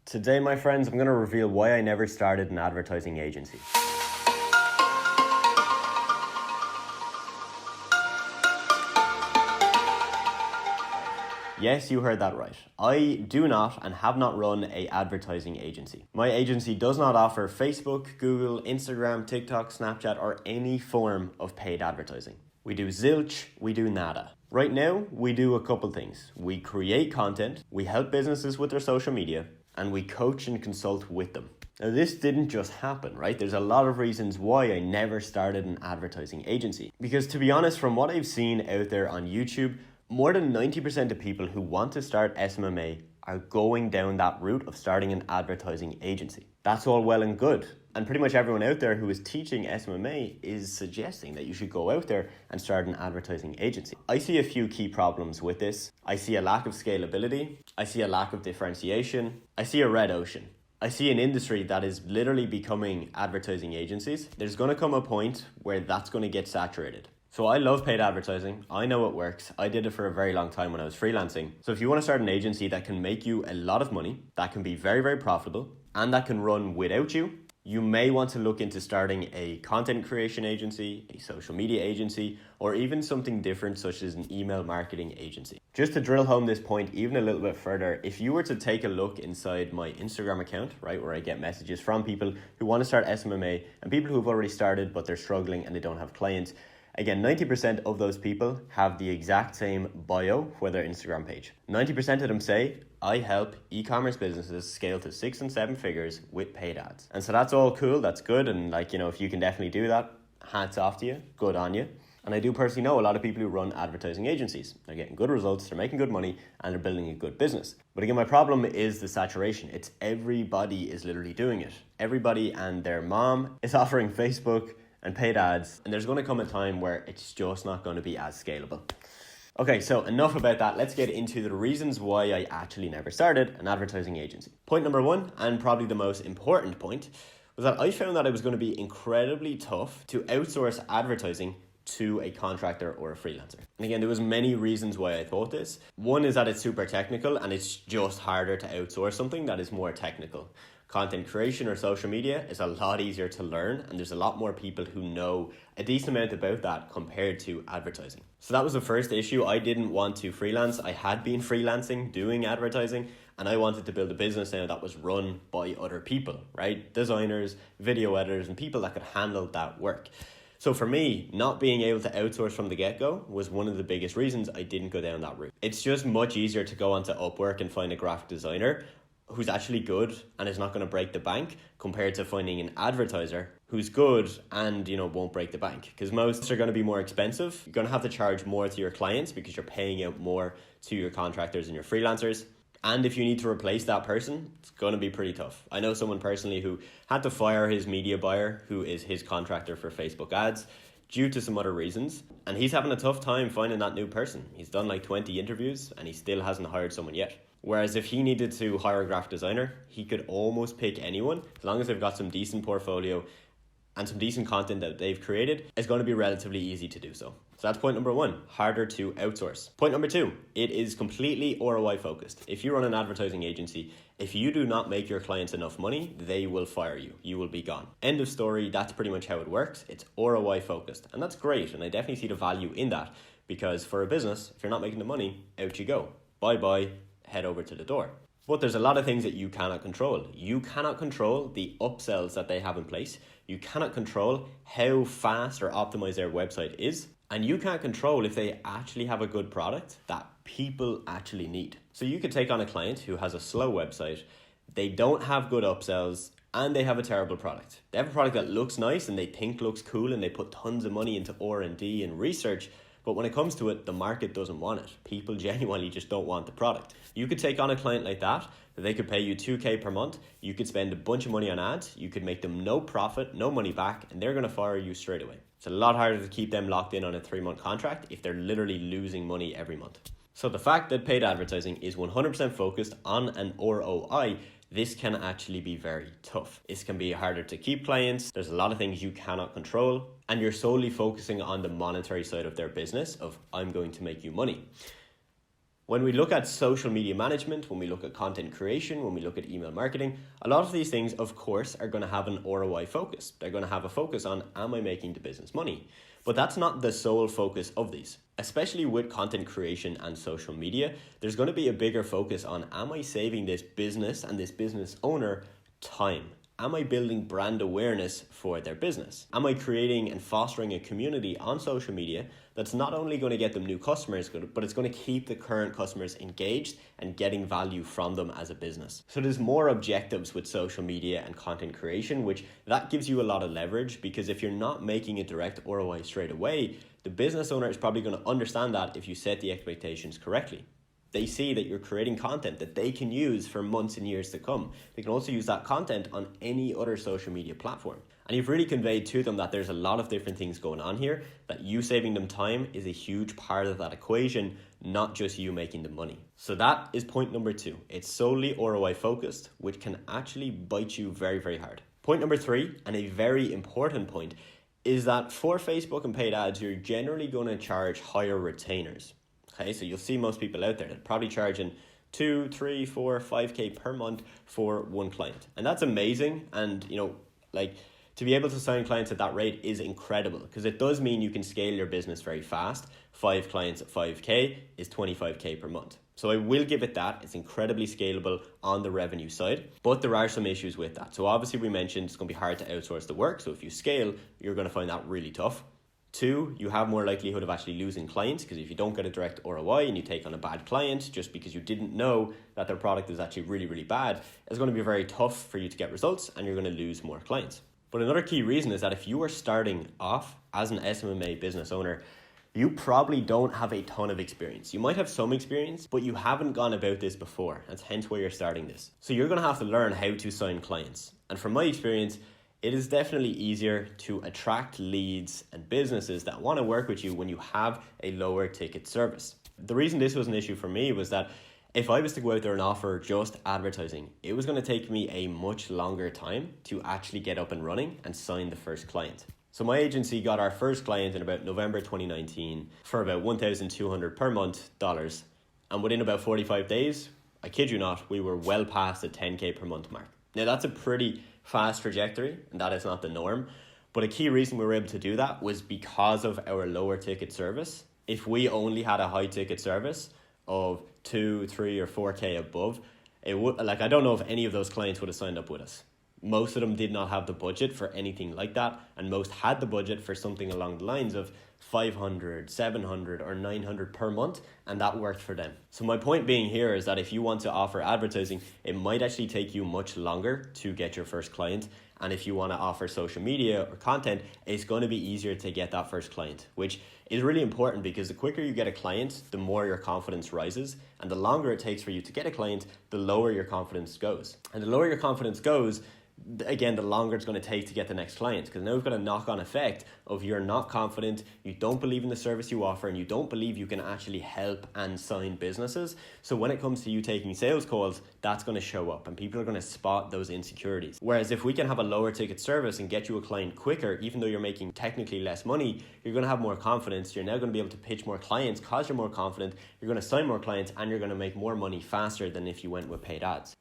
Today, my friends, I'm going to reveal why I never started an advertising agency. Yes, you heard that right. I do not and have not run an advertising agency. My agency does not offer Facebook, Google, Instagram, TikTok, Snapchat, or any form of paid advertising. We do zilch, we do nada. Right now, we do a couple things. We create content, we help businesses with their social media, and we coach and consult with them. Now, this didn't just happen, right? There's a lot of reasons why I never started an advertising agency. Because to be honest, from what I've seen out there on YouTube, more than 90% of people who want to start SMMA are going down that route of starting an advertising agency. That's all well and good. And pretty much everyone out there who is teaching SMMA is suggesting that you should go out there and start an advertising agency. I see a few key problems with this. I see a lack of scalability. I see a lack of differentiation. I see a red ocean. I see an industry that is literally becoming advertising agencies. There's going to come a point where that's going to get saturated. So I love paid advertising. I know it works. I did it for a very long time when I was freelancing. So if you want to start an agency that can make you a lot of money, that can be very, very profitable, and that can run without you, you may want to look into starting a content creation agency, a social media agency, or even something different such as an email marketing agency. Just to drill home this point even a little bit further, if you were to take a look inside my Instagram account, right, where I get messages from people who want to start SMMA and people who've already started but they're struggling and they don't have clients, again, 90% of those people have the exact same bio for their Instagram page. 90% of them say, I help e-commerce businesses scale to 6 and 7 figures with paid ads. And so that's all cool, that's good. And if you can definitely do that, hats off to you, good on you. And I do personally know a lot of people who run advertising agencies. They're getting good results, they're making good money, and they're building a good business. But again, my problem is the saturation. It's everybody is literally doing it. Everybody and their mom is offering Facebook and paid ads, and there's going to come a time where it's just not going to be as scalable. Okay, so enough about that. Let's get into the reasons why I actually never started an advertising agency. Point number one, and probably the most important point, was that I found that it was going to be incredibly tough to outsource advertising to a contractor or a freelancer. And again, there was many reasons why I thought this. One is that it's super technical and it's just harder to outsource something that is more technical. Content creation or social media is a lot easier to learn, and there's a lot more people who know a decent amount about that compared to advertising. So that was the first issue. I didn't want to freelance. I had been freelancing, doing advertising, and I wanted to build a business now that was run by other people, right? Designers, video editors, and people that could handle that work. So for me, not being able to outsource from the get-go was one of the biggest reasons I didn't go down that route. It's just much easier to go onto Upwork and find a graphic designer who's actually good and is not going to break the bank compared to finding an advertiser who's good and won't break the bank, because most are going to be more expensive. You're going to have to charge more to your clients because you're paying out more to your contractors and your freelancers. And if you need to replace that person, it's going to be pretty tough. I know someone personally who had to fire his media buyer, who is his contractor for Facebook ads, due to some other reasons. And he's having a tough time finding that new person. He's done like 20 interviews and he still hasn't hired someone yet. Whereas if he needed to hire a graphic designer, he could almost pick anyone as long as they've got some decent portfolio and some decent content that they've created. It's going to be relatively easy to do so. So that's point number one, harder to outsource. Point number two, it is completely ROI focused. If you run an advertising agency, if you do not make your clients enough money, they will fire you. You will be gone. End of story. That's pretty much how it works. It's ROI focused. And that's great. And I definitely see the value in that, because for a business, if you're not making the money, out you go. Bye-bye, head over to the door. But there's a lot of things that you cannot control. You cannot control the upsells that they have in place. You cannot control how fast or optimized their website is. And you can't control if they actually have a good product that people actually need. So you could take on a client who has a slow website, they don't have good upsells, and they have a terrible product. They have a product that looks nice and they think looks cool and they put tons of money into R&D and research, but when it comes to it, the market doesn't want it. People genuinely just don't want the product. You could take on a client like that they could pay you $2,000 per month. You could spend a bunch of money on ads. You could make them no profit, no money back, and they're going to fire you straight away. It's a lot harder to keep them locked in on a 3-month contract if they're literally losing money every month. So the fact that paid advertising is 100% focused on an ROI, this can actually be very tough. This can be harder to keep clients. There's a lot of things you cannot control, and you're solely focusing on the monetary side of their business of, I'm going to make you money. When we look at social media management, when we look at content creation, when we look at email marketing, a lot of these things, of course, are going to have an ROI focus. They're going to have a focus on, am I making the business money? But that's not the sole focus of these. Especially with content creation and social media, there's going to be a bigger focus on, am I saving this business and this business owner time? Am I building brand awareness for their business? Am I creating and fostering a community on social media that's not only going to get them new customers, but it's going to keep the current customers engaged and getting value from them as a business? So there's more objectives with social media and content creation, which that gives you a lot of leverage, because if you're not making a direct ROI straight away, the business owner is probably going to understand that if you set the expectations correctly. They see that you're creating content that they can use for months and years to come. They can also use that content on any other social media platform. And you've really conveyed to them that there's a lot of different things going on here, that you saving them time is a huge part of that equation, not just you making the money. So that is point number 2. It's solely ROI focused, which can actually bite you very, very hard. Point number 3, and a very important point, is that for Facebook and paid ads, you're generally going to charge higher retainers. Okay, so you'll see most people out there that are probably charging 2, 3, 4, 5K per month for one client. And that's amazing. And, to be able to sign clients at that rate is incredible, because it does mean you can scale your business very fast. 5 clients at 5K is 25K per month. So I will give it that. It's incredibly scalable on the revenue side, but there are some issues with that. So obviously we mentioned it's going to be hard to outsource the work. So if you scale, you're going to find that really tough. 2, you have more likelihood of actually losing clients, because if you don't get a direct ROI and you take on a bad client just because you didn't know that their product is actually really, really bad, it's going to be very tough for you to get results and you're going to lose more clients. But another key reason is that if you are starting off as an SMMA business owner, you probably don't have a ton of experience. You might have some experience, but you haven't gone about this before. That's hence why you're starting this. So you're going to have to learn how to sign clients. And from my experience, it is definitely easier to attract leads and businesses that want to work with you when you have a lower ticket service. The reason this was an issue for me was that if I was to go out there and offer just advertising, it was going to take me a much longer time to actually get up and running and sign the first client. So my agency got our first client in about November 2019 for about $1,200 per month dollars. And within about 45 days, I kid you not, we were well past the 10K per month mark. Now that's a pretty fast trajectory, and that is not the norm. But a key reason we were able to do that was because of our lower ticket service. If we only had a high ticket service of 2, 3, or 4K above, it would, I don't know if any of those clients would have signed up with us. Most of them did not have the budget for anything like that, and most had the budget for something along the lines of 500, 700, or 900 per month, and that worked for them. So my point being here is that if you want to offer advertising, it might actually take you much longer to get your first client. And if you want to offer social media or content, it's going to be easier to get that first client, which is really important, because the quicker you get a client, the more your confidence rises. And the longer it takes for you to get a client, the lower your confidence goes. And the lower your confidence goes, again, the longer it's going to take to get the next client, because now we've got a knock-on effect of you're not confident, you don't believe in the service you offer, and you don't believe you can actually help and sign businesses. So when it comes to you taking sales calls, that's going to show up and people are going to spot those insecurities. Whereas if we can have a lower ticket service and get you a client quicker, even though you're making technically less money, you're going to have more confidence. You're now going to be able to pitch more clients because you're more confident. You're going to sign more clients and you're going to make more money faster than if you went with paid ads.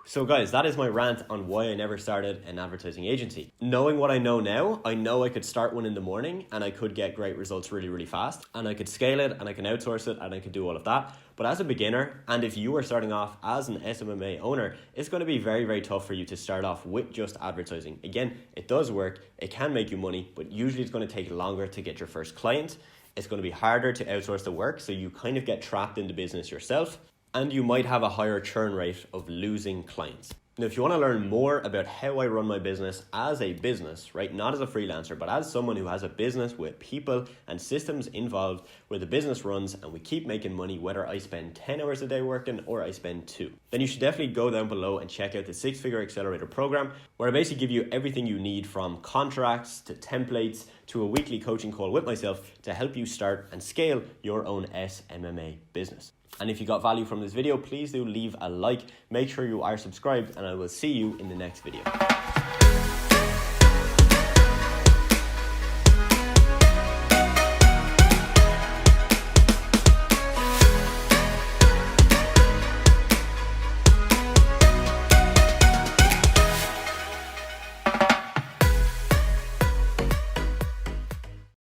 So guys, that is my rant on why I never started an advertising agency. Knowing what I know now, I know I could start one in the morning and I could get great results really, really fast, and I could scale it and I can outsource it and I could do all of that. But as a beginner, and if you are starting off as an SMMA owner, it's going to be very, very tough for you to start off with just advertising. Again, it does work, it can make you money, but usually it's going to take longer to get your first client. It's going to be harder to outsource the work, so you kind of get trapped in the business yourself. And you might have a higher churn rate of losing clients. Now, if you want to learn more about how I run my business as a business, right, not as a freelancer, but as someone who has a business with people and systems involved where the business runs and we keep making money, whether I spend 10 hours a day working or I spend 2, then you should definitely go down below and check out the 6-Figure Accelerator program, where I basically give you everything you need, from contracts to templates to a weekly coaching call with myself to help you start and scale your own SMMA business. And if you got value from this video, please do leave a like, make sure you are subscribed, and I will see you in the next video.